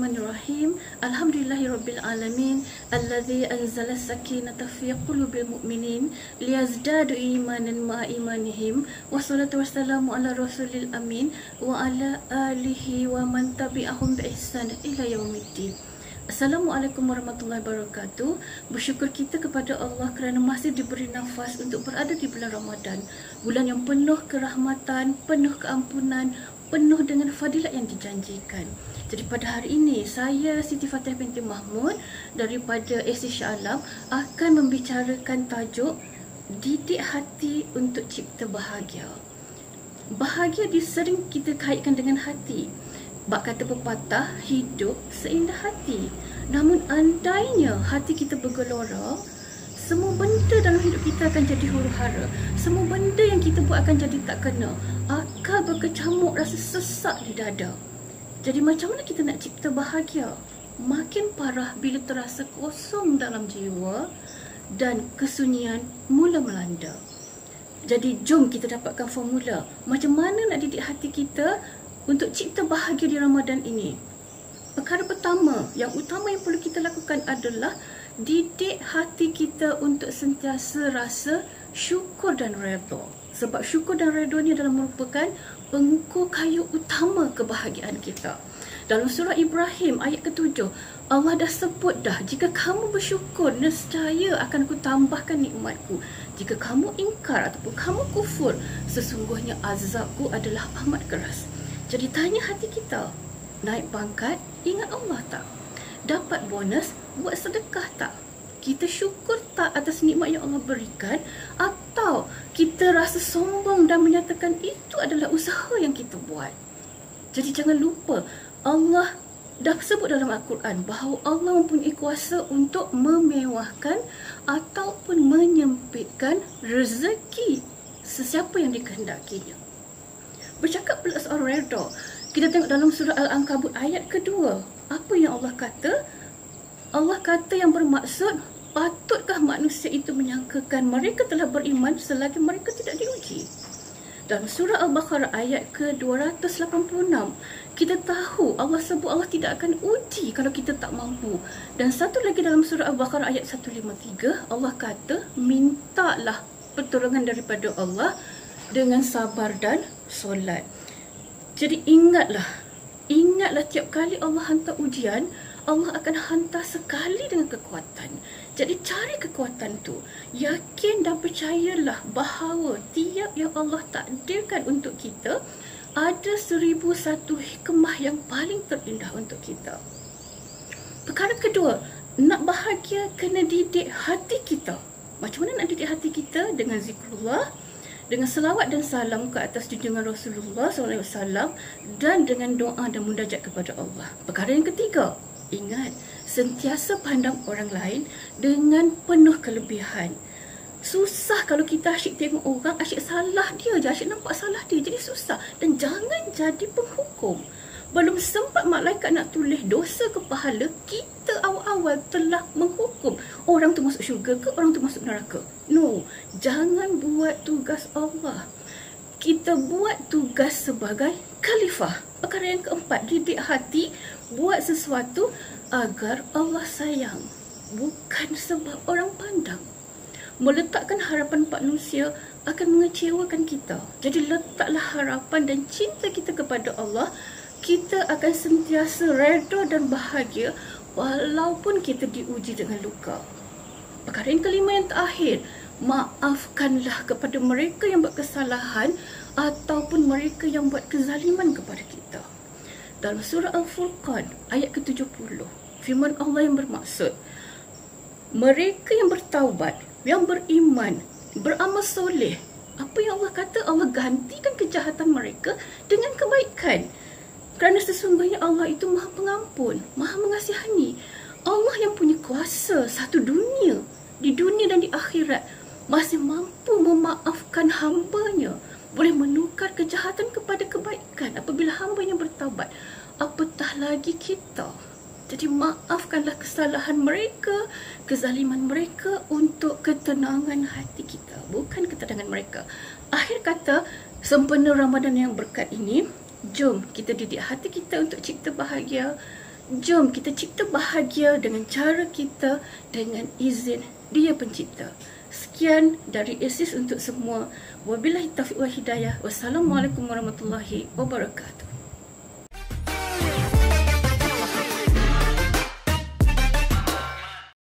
Bismillahirrahmanirrahim. Alhamdulillahirabbil alamin alladzi anzala sakinata fi qulubil mu'minin liyazdadu imanan ma'a imanihim. Wassalatu wassalamu ala rasulil amin wa ala alihi wa man tabi'ahum bi ihsan ila yaumiddin. Assalamualaikum warahmatullahi wabarakatuh. Bersyukur kita kepada Allah kerana masih diberi nafas untuk berada di bulan Ramadan, bulan yang penuh kerahmatan, penuh keampunan, penuh dengan fadilat yang dijanjikan. Jadi pada hari ini saya Siti Fatihah binti Mahmud daripada AC Shah Alam akan membicarakan tajuk Didik Hati untuk Cipta Bahagia. Bahagia sering kita kaitkan dengan hati. Bak kata pepatah, hidup seindah hati. Namun andainya hati kita bergelora, semua benda dalam hidup kita akan jadi huru-hara. Semua benda yang kita buat akan jadi tak kena. Akal berkecamuk, rasa sesak di dada. Jadi macam mana kita nak cipta bahagia? Makin parah bila terasa kosong dalam jiwa dan kesunyian mula melanda. Jadi jom kita dapatkan formula macam mana nak didik hati kita untuk cipta bahagia di Ramadan ini. Perkara pertama, yang utama yang perlu kita lakukan adalah didik hati kita untuk sentiasa rasa syukur dan redha. Sebab syukur dan redha ni adalah merupakan pengukur kayu utama kebahagiaan kita. Dalam surah Ibrahim ayat ke-7, Allah dah sebut dah, jika kamu bersyukur, nescaya akan ku tambahkan nikmatku. Jika kamu ingkar ataupun kamu kufur, sesungguhnya azabku adalah amat keras. Jadi tanya hati kita, naik pangkat, ingat Allah tak? Dapat bonus, buat sedekah tak? Kita syukur tak atas nikmat yang Allah berikan? Atau kita rasa sombong dan menyatakan itu adalah usaha yang kita buat? Jadi jangan lupa, Allah dah sebut dalam Al-Quran bahawa Allah mempunyai kuasa untuk memewahkan ataupun menyempitkan rezeki sesiapa yang dikehendakinya. Bercakap pula soal redha, kita tengok dalam surah Al-Ankabut ayat kedua. Apa yang Allah kata? Allah kata yang bermaksud, patutkah manusia itu menyangkakan mereka telah beriman selagi mereka tidak diuji? Dalam surah Al-Baqarah ayat ke-286, kita tahu Allah sebut Allah tidak akan uji kalau kita tak mampu. Dan satu lagi dalam surah Al-Baqarah ayat 153, Allah kata, mintalah pertolongan daripada Allah dengan sabar dan solat. Jadi ingatlah tiap kali Allah hantar ujian, Allah akan hantar sekali dengan kekuatan. Jadi cari kekuatan tu. Yakin dan percayalah bahawa tiap yang Allah takdirkan untuk kita, ada 1001 hikmah yang paling terindah untuk kita. Perkara kedua, nak bahagia kena didik hati kita. Macam mana nak didik hati kita? Dengan zikrullah, dengan selawat dan salam ke atas junjungan Rasulullah SAW, dan dengan doa dan munajat kepada Allah. Perkara yang ketiga, ingat, sentiasa pandang orang lain dengan penuh kelebihan. Susah kalau kita asyik tengok orang, asyik salah dia je, asyik nampak salah dia, jadi susah. Dan jangan jadi penghukum. Belum sempat malaikat nak tulis dosa ke pahala, kita awal-awal telah menghukum. Orang tu masuk syurga ke, orang tu masuk neraka. No, jangan buat tugas Allah. Kita buat tugas sebagai khalifah. Perkara yang keempat, didik hati, buat sesuatu agar Allah sayang, bukan sebab orang pandang. Meletakkan harapan manusia akan mengecewakan kita. Jadi letaklah harapan dan cinta kita kepada Allah. Kita akan sentiasa redha dan bahagia walaupun kita diuji dengan luka. Perkara yang kelima yang terakhir, maafkanlah kepada mereka yang buat kesalahan ataupun mereka yang buat kezaliman kepada kita. Dalam surah Al-Furqan ayat ke-70, firman Allah yang bermaksud, mereka yang bertaubat, yang beriman, beramal soleh, apa yang Allah kata? Allah gantikan kejahatan mereka dengan kebaikan. Kerana sesungguhnya Allah itu Maha Pengampun, Maha Mengasihani. Allah yang punya kuasa satu dunia, di dunia dan di akhirat, masih mampu memaafkan hambanya, boleh menukar kejahatan kepada kebaikan apabila hambanya bertaubat. Apatah lagi kita. Jadi maafkanlah kesalahan mereka, kezaliman mereka untuk ketenangan hati kita, bukan ketenangan mereka. Akhir kata, sempena Ramadan yang berkat ini, jom kita didik hati kita untuk cipta bahagia. Jom kita cipta bahagia dengan cara kita, dengan izin Dia Pencipta. Sekian dari Aziz untuk semua. Wabillahi taufiq wal hidayah. Wassalamualaikum warahmatullahi wabarakatuh.